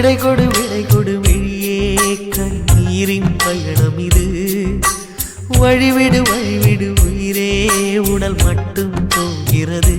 விடை கொடு விழியே கண்ணீரின் பயணம் இது. வழிவிடு உயிரே உடல் மட்டும் போகிறது.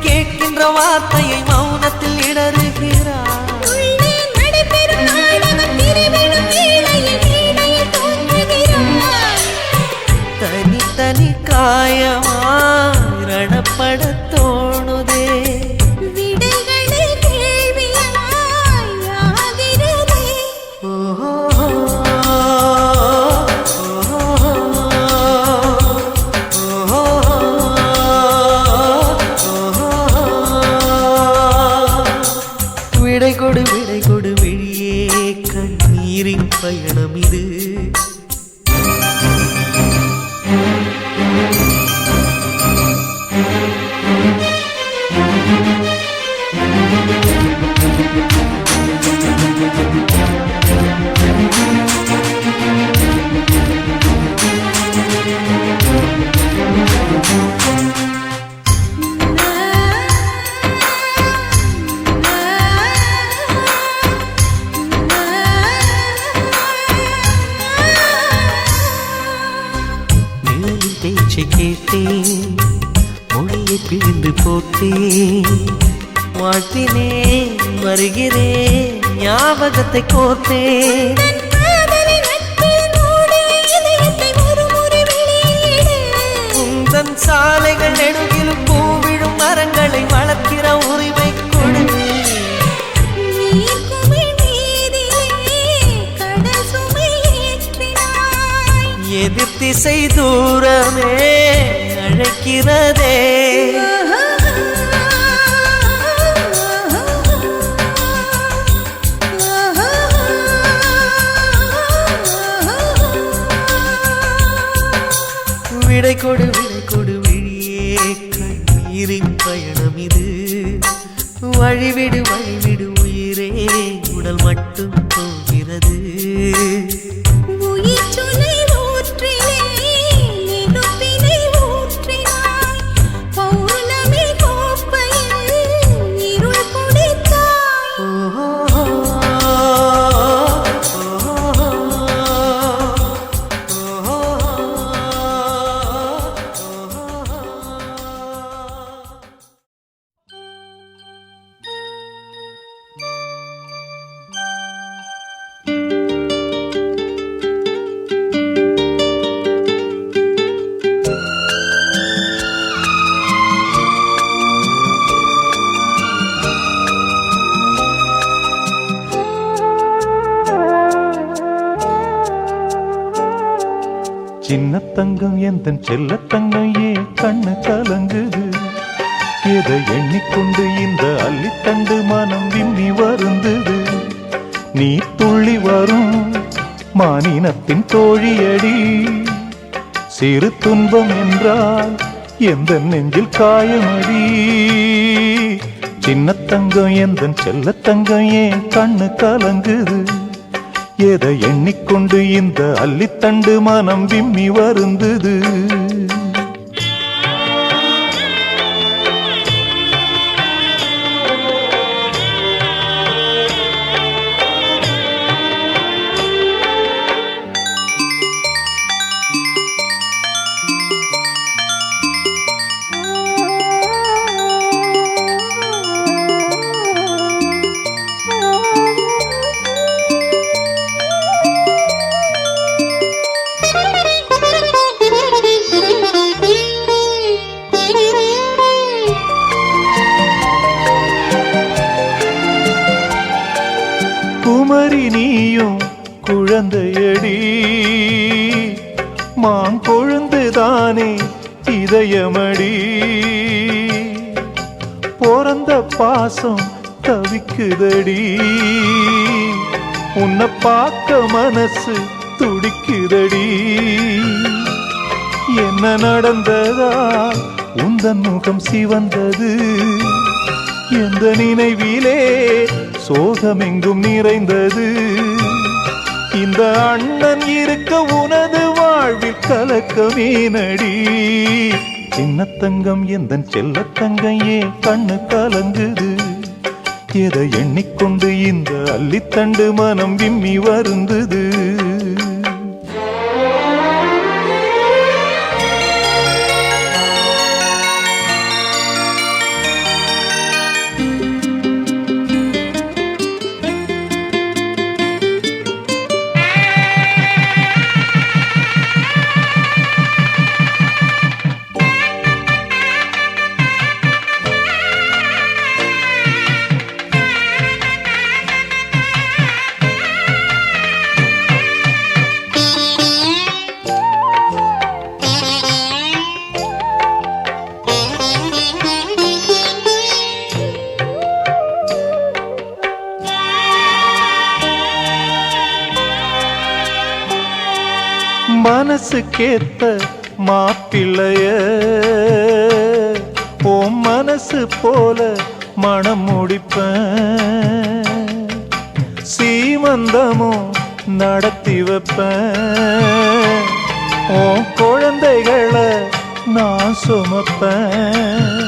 கேட்கின்ற வார்த்தையை மௌனத்தில் இடறுகிறார். தனி காயமாடப்பட தோணுதே. விடை கொடு விழியே கண்ணீரின் பயணம் இது. கேட்டேன் மொழியை பிழிந்து போட்டேன். வாழ்த்தினேன் வருகிறேன் ஞாபகத்தை கோர்த்தேன். உந்தன் சாலைகள் நெடுகிலும் பூவிழும் மரங்களை வளர்க்கிற உரிமை கொடு. எதிர் திசை தூரமே அழைக்கிறதே. விடை கொடு விழியே கண்ணீரின் பயணம் இது. வழிவிடு உயிரே உடல் மட்டும் போகிறது. சின்ன தங்கம் எந்தன் செல்ல தங்கம் ஏன் கண்ணு கலங்குது. எதை எண்ணிக்கொண்டு இந்த அள்ளித்தண்டு மனம் விம்மி வருந்தது. நீ துள்ளி வரும் மானினத்தின் தோழியடி. சிறு துன்பம் என்றால் எந்த நெஞ்சில் காயமடி. சின்ன தங்கம் எந்தன் செல்ல தங்கம் ஏன் கண்ணு கலங்குது. எதை எண்ணிக்கொண்டு இந்த அள்ளித்தண்டு மனம் விம்மி வருந்தது. கொழுந்துதானே இதயமடி பிறந்த பாசம் தவிக்குதடி உன்னை பார்க்க மனசு துடிக்குதடி என்ன நடந்ததா உந்தன் முகம் சிவந்தது எந்த நினைவிலே சோகமெங்கும் நிறைந்தது இந்த அண்ணன் இருக்க உனது வாழ்வில் கலக்கமே நடி சின்னத்தங்கம் எந்தன் செல்லத்தங்கம் ஏன் கண்ணு கலங்குது எதை எண்ணிக்கொண்டு இந்த அள்ளித்தண்டு மனம் விம்மி வருந்தது மனசுக்கேத்த மாப்பிள்ளைய ஓ மனசு போல மனம் முடிப்பேன் சீமந்தமோ நடத்தி வைப்பேன் ஓ குழந்தைகளை நான் சுமப்பேன்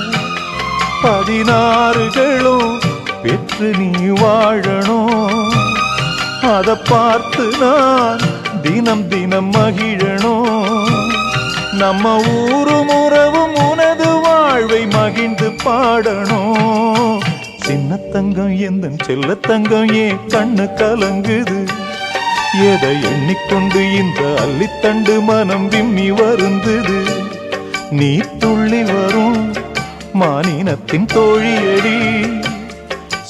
16களும் பெற்று நீ வாழணும் அதை பார்த்து நான் தினம் தினம் மகிழணும் நம்ம ஊரும் உறவும் உனது வாழ்வை மகிழ்ந்து பாடணும் சின்னத்தங்கம் எந்தன் செல்லத்தங்கம் ஏன் கண்ணு கலங்குது எதை எண்ணிக்கொண்டு இந்த அள்ளித்தண்டு மனம் விம்மி வருந்தது நீ துள்ளி வரும் மானினத்தின் தோழியடி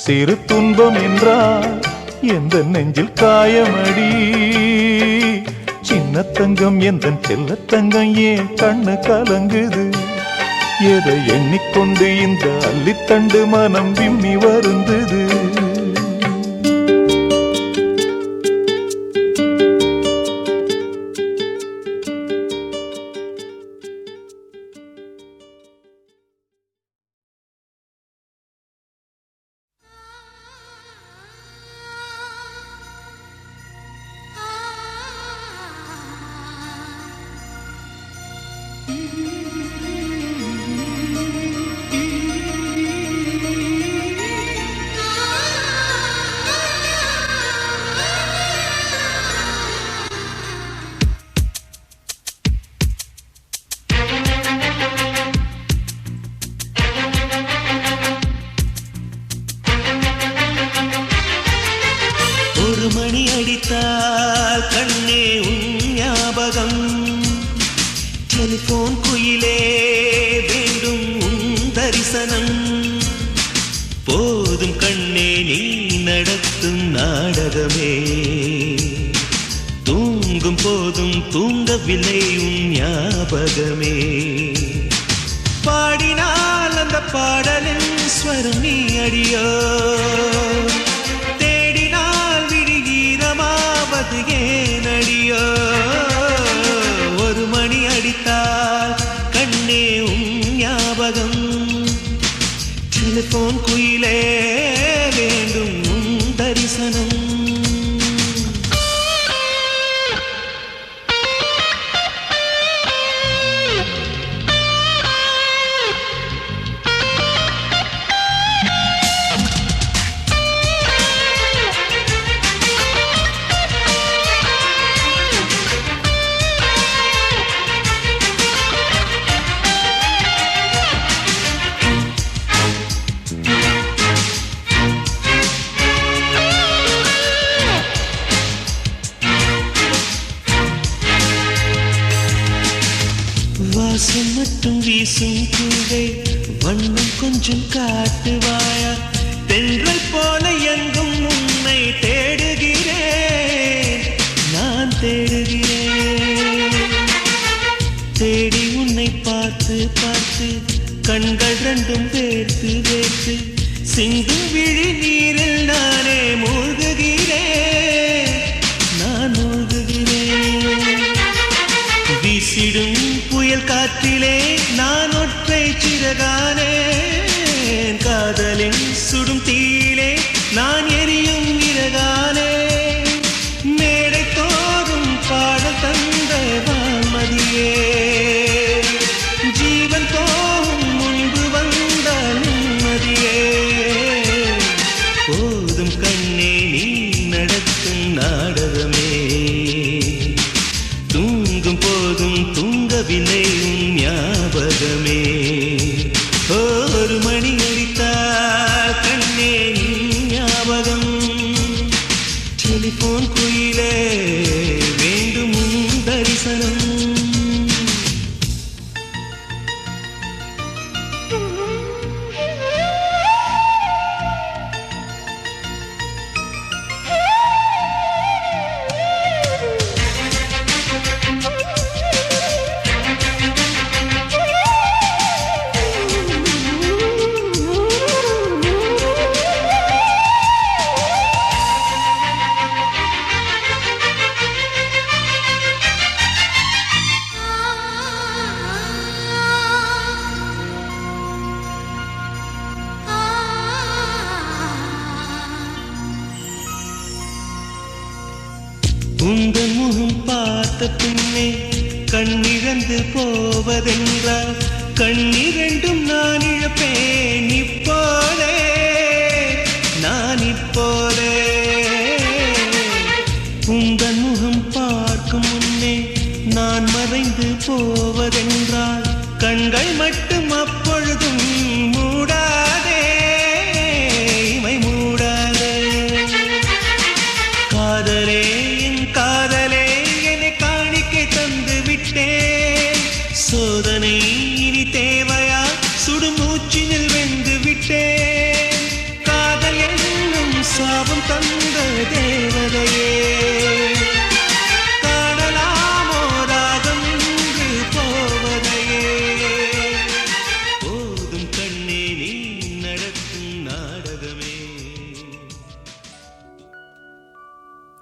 சிறு துன்பம் என்றால் எந்த நெஞ்சில் காயமடி சின்னத்தங்கம் எந்தன் செல்லத்தங்கம் ஏன் கண்ணு கலங்குது எதை எண்ணிக்கொண்டு இந்த அள்ளித்தண்டு மனம் விம்மி வருந்தது ஒரு மணி அடித்தால் கண்ணே உன் ஞாபகம் டெலிபோன் குயிலே வேண்டும் உன் தரிசனம் போதும் கண்ணே நீ நடத்தும் நாடகமே தூங்கும் போதும் தூங்கவில்லை உன் ஞாபகமே பாடினால் அந்த பாடலின் ஸ்வரம் நீ அடியோ ஏனடியோ ஒரு மணி அடித்தால் கண்ணே உன் ஞாபகம் டெலிபோன் குயிலே வேண்டும் உன் தரிசனம் வாசம் மட்டும் வீசும் பூவே வண்ணம் கொஞ்சம் காட்டுவாயா தென்றல் போல எங்கும் உன்னை தேடுகிறேன் நான் தேடுகிறேன் தேடி உன்னை பார்த்து பார்த்து கண்கள் ரெண்டும் வேர்த்து வேர்த்து சிந்தும் விழி நீரில் நானே மூழ்குகிறேன் நான் மூழ்குகிறேன் வீசிடும் புயல் காற்றிலே நான் ஒற்றை சிறகானேன் காதலின் சுடும் தீயிலே நான் எரியும் இறகானே மேடை தோறும் பாடல் தந்த வான்மதியே ஜீவன் போகும் முன்பு வந்த நிம்மதியே போதும் கண்ணே நீ நடத்தும் நாடகமே தூங்கும் போதும் தூங்கவில்லை உன் ஞாபகமே ஒரு மணி அடித்தால் கண்ணே நீ ஞாபகம் டெலிபோன் குயிலே வேண்டும் உன் தரிசனம் உங்கள் முகம் பார்த்த பின்னே கண்ணிழந்து போவதென்றால் கண்ணிரண்டும் நான் இழப்பேன் இப்போதே நான் இப்போதே உங்கள் முகம் பார்க்கும் முன்னே நான் மறைந்து போவதென்றால் கண்கள் மட்டும் அப்பொழுதும் மூடாதே இமை மூடாதே காதலே காதலே என்னை காணிக்கை தந்து விட்டேன் சோதனை இனி தேவையா சுடுமூச்சினில் வெந்து விட்டேன் காதல் என்னும் சாபம் தந்த தேவதையே காணலாமோ ராகம் இன்று போவதையே போதும் கண்ணே நீ நடத்தும் நாடகமே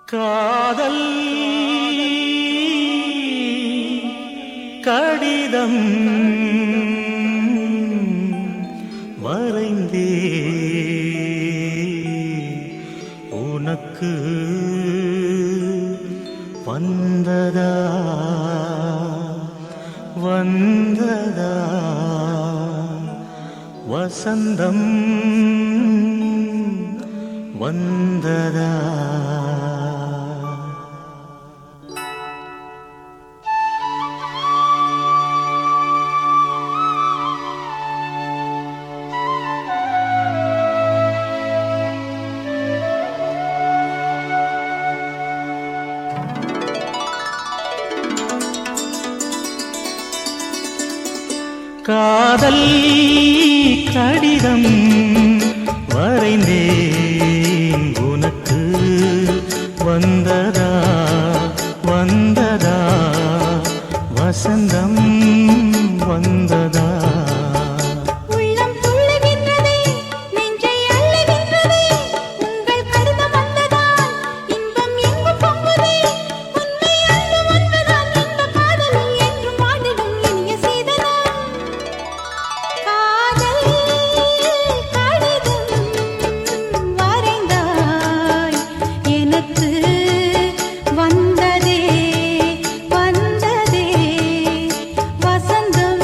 காதல் கடிதம் வரைந்தே உனக்கு வந்ததா வந்ததா வசந்தம் வந்ததா காதல் கடிதம் வரைந்தேன் உனக்கு வந்ததா வந்ததா வசந்தம் வந்ததா உள்ளம் துள்ளுகின்றதே நெஞ்சை அள்ளுகின்றதே உங்கள் கடிதம் வந்ததால் இன்பம் எங்கு பொங்குதே உன்னை அன்பு வந்ததால் இந்த காதலில் என்றும் வாடிடும் இனிய சீதனா காதல் கடிதம் வரைந்தாய் எனக்கு வந்ததே வந்ததே வசந்தம்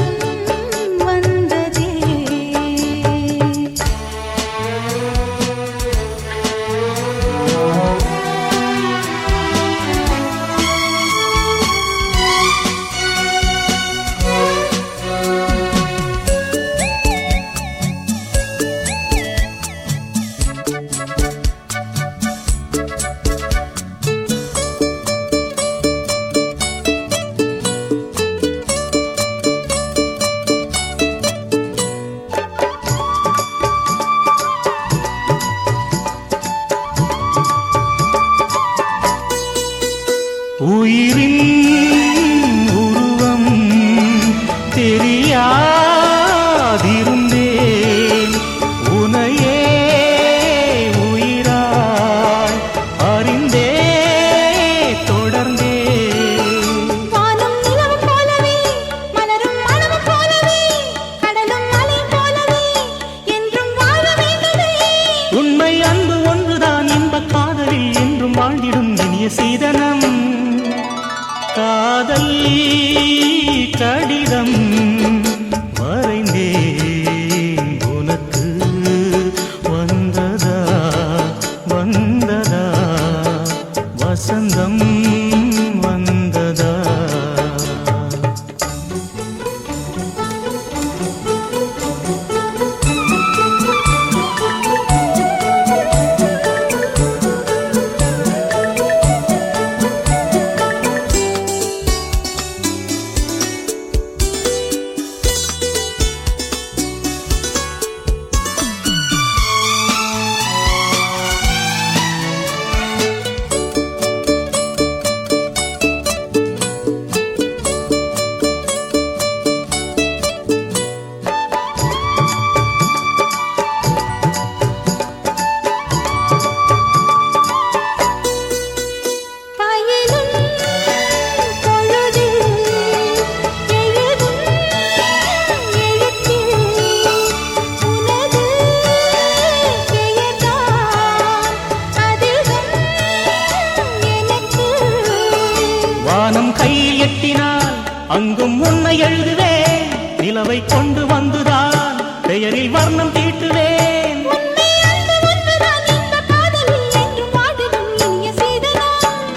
தினமும் உன்னை எழுதுவேன் நிலவை கொண்டு வந்துதான் பெயரில் வர்ணம் தீட்டுவேன் உன்னை அன்பு ஒன்றுதான் இந்த காதலில் என்றும் வாடிடும் இனிய சீதனம்.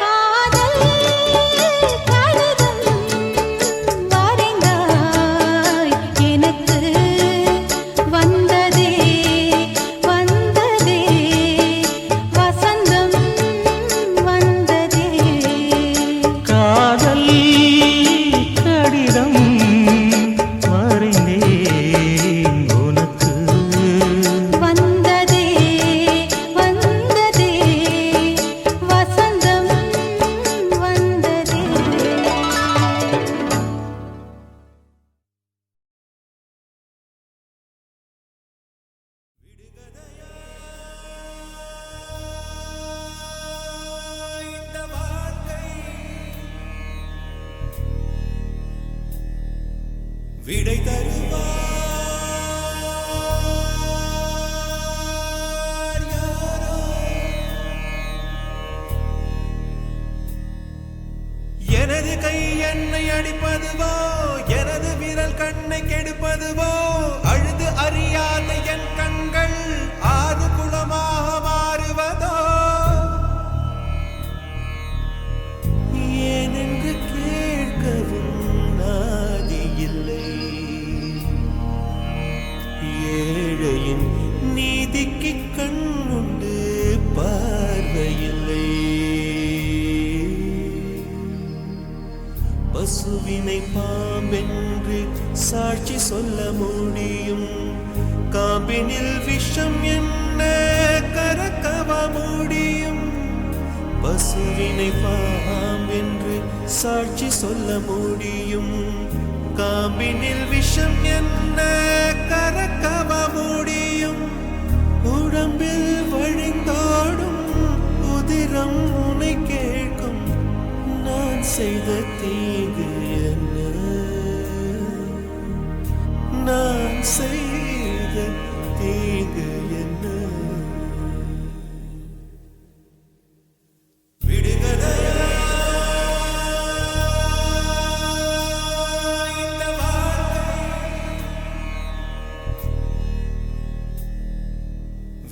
காதல் கடிதம் வரைந்தாய் எனக்கு வந்ததே வந்ததே வசந்தம் வந்ததே. காதல் கடிதம் வரைந்தேன் உனக்கு வந்ததே வந்ததே வசந்தம் வந்ததே. விடை தருவார் யாரோ எனது கை என்னை அடிப்பதுவோ எனது விரல் கண்ணை கெடுப்பதுவோ அழுது அறியாத என் கண்கள் ஆறு குளமாக மாறுவதோ ஏனென்று கேட்கவும் நாதியில்லை ஏழையின் நீதிக்கு கண்ணுண்டு பார்வையில்லை பசுவினை பாம்பென்று சாட்சி சொல்ல முடியும் காம்பினில் விஷம் என்ன கறக்கவ முடியும் பசுவினை பாம்பென்று சாட்சி சொல்ல முடியும் காம்பினில் விஷம் என்ன கறக்கவ முடியும் உடம்பில் வழிந்தோடும் உதிரம் உனை கேட்கும் நான் செய்த தீங்கு என்ன நான் செய்த தீங்கு என்ன விடுகதையா இந்த வாழ்க்கை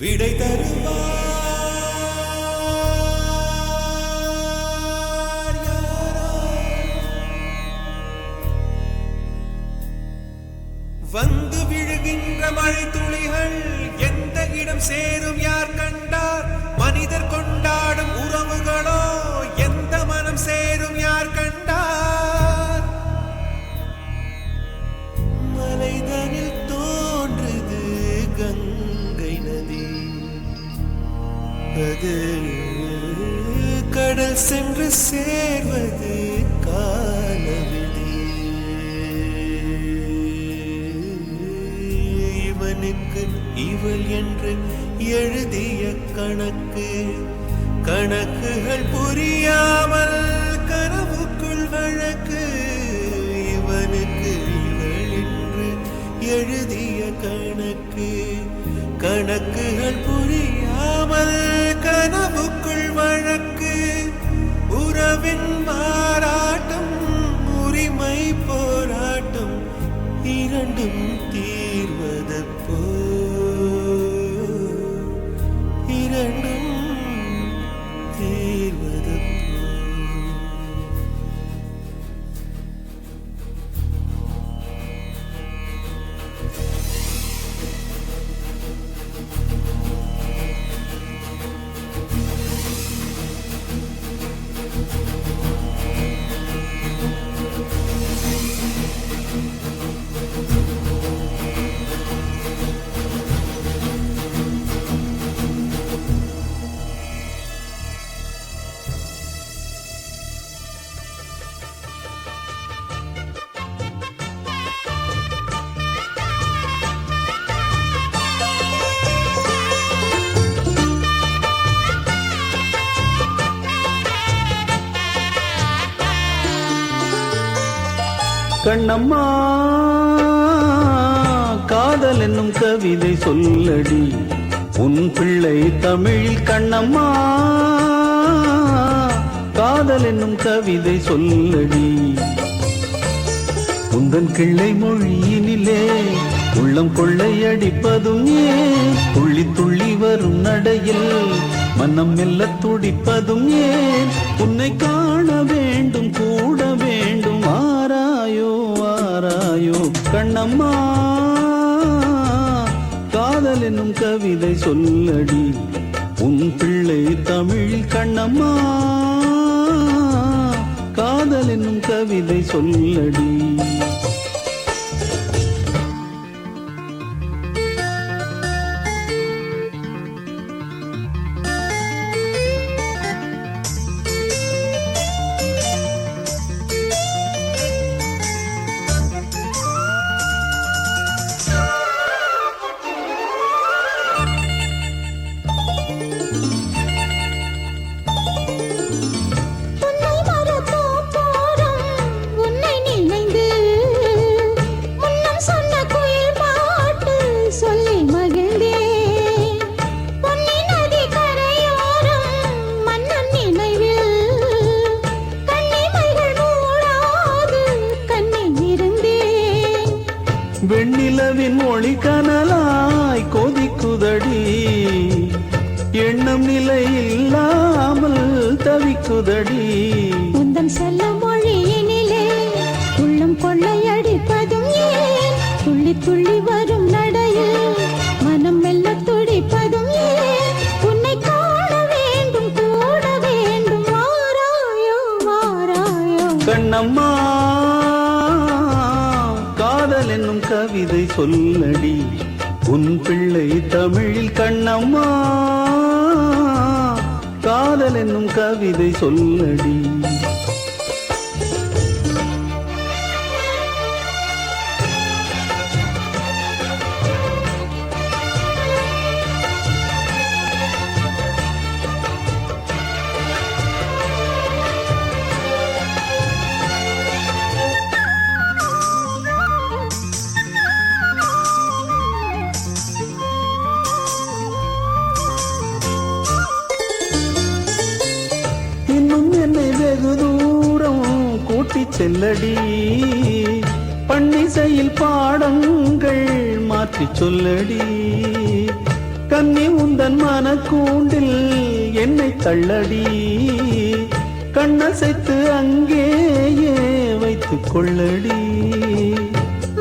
விடை தருவார் யாரோ வந்து விழுகின்ற மழை துளிகள் எந்த இடம் சேரும் யார் கண்டார் மனிதர் கொண்டாடும் உறவுகளோ எந்த மனம் சேரும் யார் கண்டார் மலைதனில் தோன்றுது கங்கை நதி அது கடல் சென்று சேர்வது காலவிதி இவனுக்கு இவள் என்று எழுதிய கணக்கு கணக்குகள் புரியாமல் கனவுக்குள் வழக்கு இவனுக்கு இவள் என்று எழுதிய கணக்கு கணக்குகள் புரியாமல் கனவுக்குள் வழக்கு உறவின் மாறாட்டம் உரிமை போராட்டம் இரண்டும் தீர்வதப்போ இரண்டும் தீர்வதப்போ கண்ணம்மா காதல் என்னும் கவிதை சொல்லடி உன் பிள்ளை தமிழில் கண்ணம்மா காதல் என்னும் கவிதை சொல்லடி உந்தன் கிள்ளை மொழியினிலே உள்ளம் கொள்ளையடிப்பதும் ஏன் துள்ளி துள்ளி வரும் நடையில் மனம் மெல்ல துடிப்பதும் ஏன் உன்னை காண வேண்டும் கூட வேண்டும் ஆராயோ ஆராயோ கண்ணம்மா காதல் என்னும் கவிதை சொல்லடி உன் பிள்ளை தமிழில் கண்ணம்மா காதல் என்னும் கவிதை சொல்லடி உன்னை மறந்தோ போதும் உன்னை நினைந்து முன்னம் சொன்ன குயில் பாட்டு சொல்லி மகிழ்ந்தேன் பொன்னி நதி கரையோரம் மன்னன் நினைவில் கண்ணிமைகள் மூடாது கண்ணில் இருந்தேன் வெண்ணிலவின் ஒளி கனலாய் கொதிக்குதடி எண்ணம் நிலை இல்லாமல் தவிக்குதடி உந்தன் செல்ல மொழியினிலே உள்ளம் கொள்ளையடிப்பதும் ஏன் துள்ளி துள்ளி வரும் நடையில் மனம் மெல்ல துடிப்பதும் ஏன் உன்னை காண வேண்டும் கூட வேண்டும் வாராயோ வாராயோ கண்ணம்மா காதல் என்னும் கவிதை சொல்லடி உன் பிள்ளை தமிழில் கண்ணம்மா காதல் என்னும் கவிதை சொல்லடி இன்னும் என்னை வெகு தூரம் கூட்டிச் செல்லடி பன்னிசையில் பாடங்கள் மாற்றிச் சொல்லடி கன்னி உந்தன் மனக்கூண்டில் என்னை தள்ளடி கண்ணசைத்து அங்கேயே வைத்துக் கொள்ளடி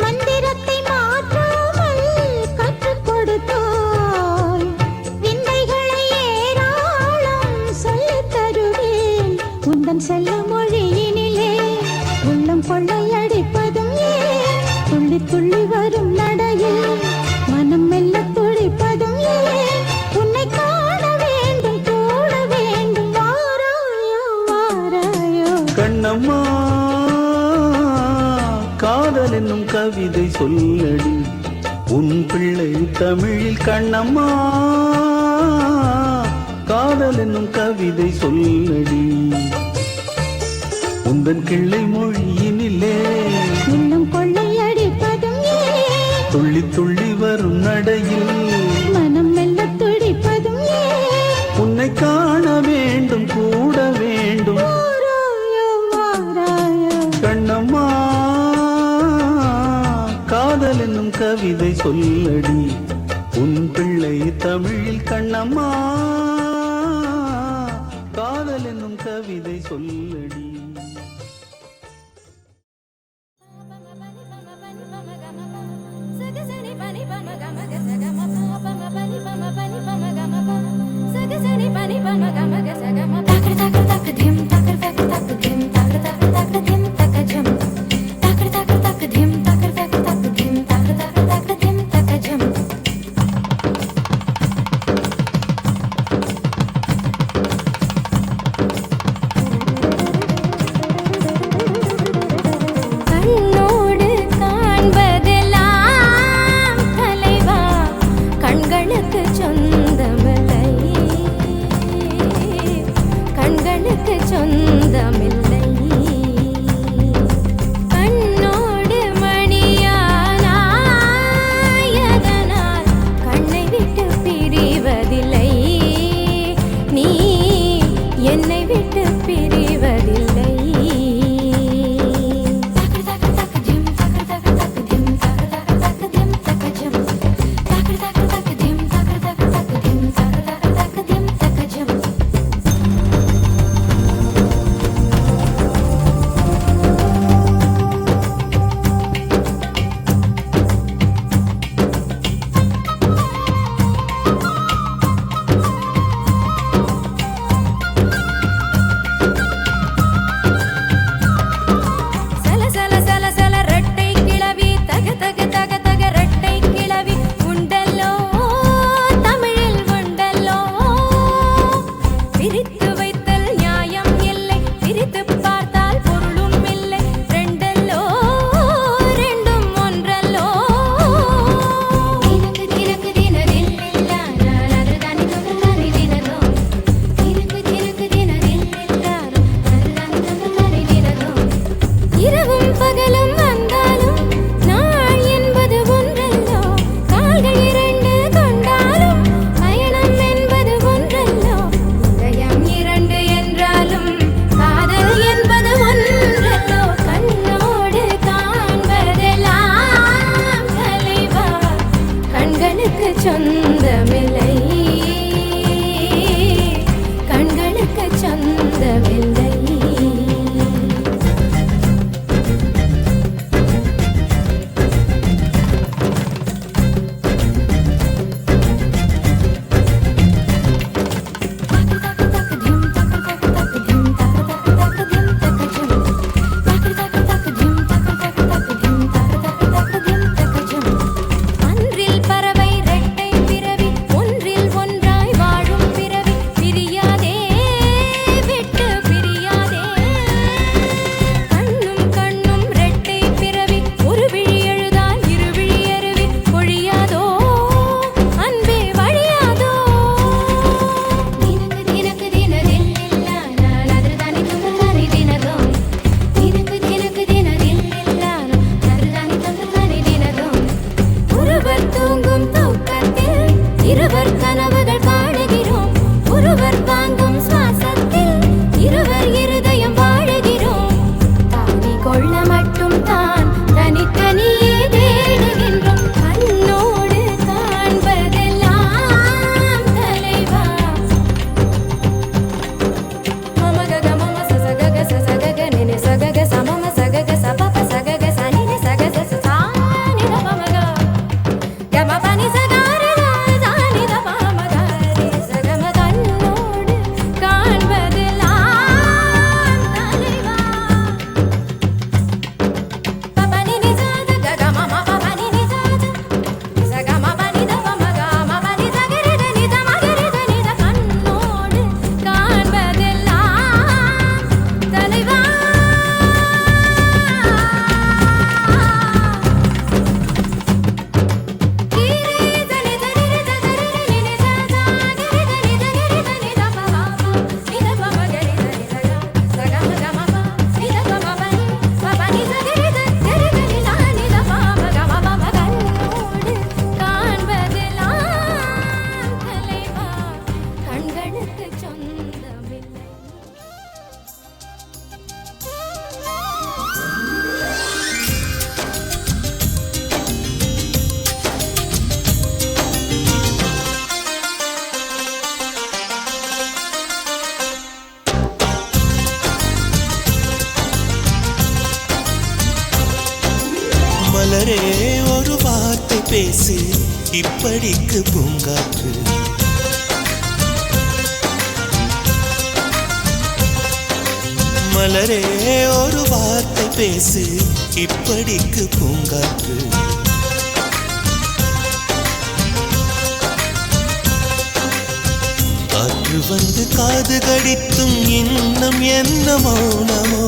மந்திரத்தை மாற்றாமல் கற்றுக் கொடுத்தாய் விந்தைகளை ஏராளம் சொல்லித் தருவேன் உந்தன் செல்ல மொழியினிலே உள்ளம் கொள்ளையடிப்பதும் ஏன் துள்ளி துள்ளி வரும் நடையில் மனம் மெல்ல துடிப்பதும் ஏன் உன்னை காண வேண்டும் கூட வேண்டும் வாராயோ வாராயோ கண்ணம்மா காதல் என்னும் கவிதை சொல்லடி உன் பிள்ளை தமிழில் கண்ணம்மா காதல் என்னும் கவிதை சொல்லடி உந்தன் கிள்ளை மொழியினிலே உள்ளம் கொள்ளையடிப்பதும் ஏன் துள்ளி துள்ளி வரும் நடையில் மனம் மெல்ல துடிப்பதும் ஏன் உன்னை காண வேண்டும் கூட வேண்டும் வாராயோ வாராயோ கண்ணம்மா காதல் என்னும் கவிதை சொல்லடி உன் பிள்ளை தமிழில் கண்ணம்மா காதல் என்னும் கவிதை சொல்லடி சொல்ல மட்டும் தான் தனித்தனியே தேடுகின்றோம் கண்ணோடு காண்பதெல்லாம் தலைவா மமகக மம சசகக சசகக நினி சகக சமம சகக சபப சகக சனினி சகக சசானி தமமக கம பனி சகாரி சானி தமமக ரே சகம கண்ணோடு காண்பதெல்லாம் தலைவா பபனி நி சக கம பபனி நி சக சகம பனி தமமக மபனி சகரி தனி தமகரி தனி த கண்ணோடு காண்பதெல்லாம் தலைவா கண்களுக்கு சொந்தமில்லை மலரே ஒரு வார்த்தை பேசு இப்படிக்கு பூங்காற்று மலரே ஒரு வார்த்தை பேசு இப்படிக்கு பூங்காற்று காற்று வந்து காது கடித்தும் இன்னும் என்ன மௌனமோ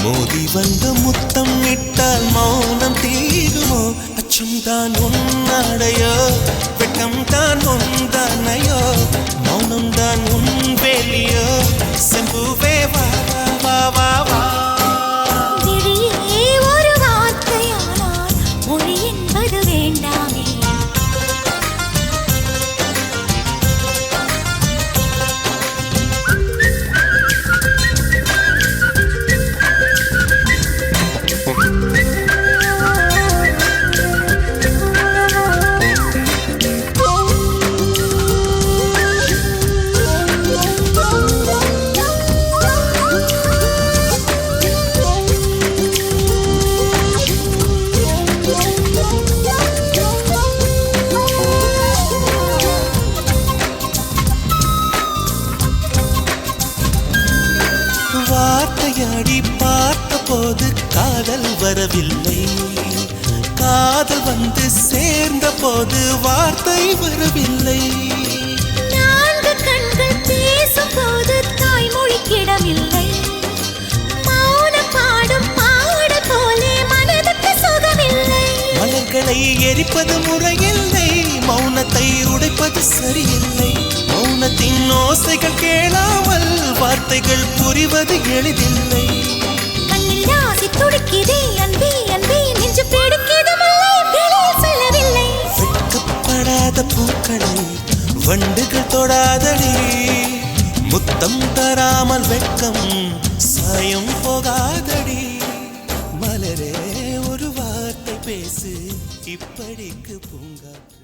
மோதி வந்து முத்தம் இட்டால் மௌனம் தீருமோ அச்சம் தான் உன்னாடையோ வெட்கம் தான் உந்தானையோ மௌனம் தான் உன் வேலியோ செம்புவே வா வா வா வா விழியே ஒரு வார்த்தையானால் மொழி என்பது வேண்டாமே வார்த்தையாடி பார்த்த போது காதல் வரவில்லை காதல் வந்து சேர்ந்த போது வார்த்தை வரவில்லை நான்கு கண்கள் பேசும்போது தாய்மொழிக்கிடமில்லை மௌன பாடும் பாடல் போலே மனதுக்கு சுகமில்லை மலர்களை எரிப்பது முறையில்லை மௌனத்தை உடைப்பது சரியில்லை மௌனத்தின் ஓசைகள் கேளாமல் வார்த்தைகள் புரிவது எளிதில்லை கண்ணில் ஆசை துடிக்குதே அன்பே அன்பே நெஞ்சு பிடிக்குது மல்லை வெளியில் சொல்லவில்லை வெட்கப்படாத பூக்களை வண்டுகள் தொடாதடி முத்தம் தராமல் வெட்கம் சாயம் போகாதடி மலரே ஒரு வார்த்தை பேசு இப்படிக்கு பூங்காற்று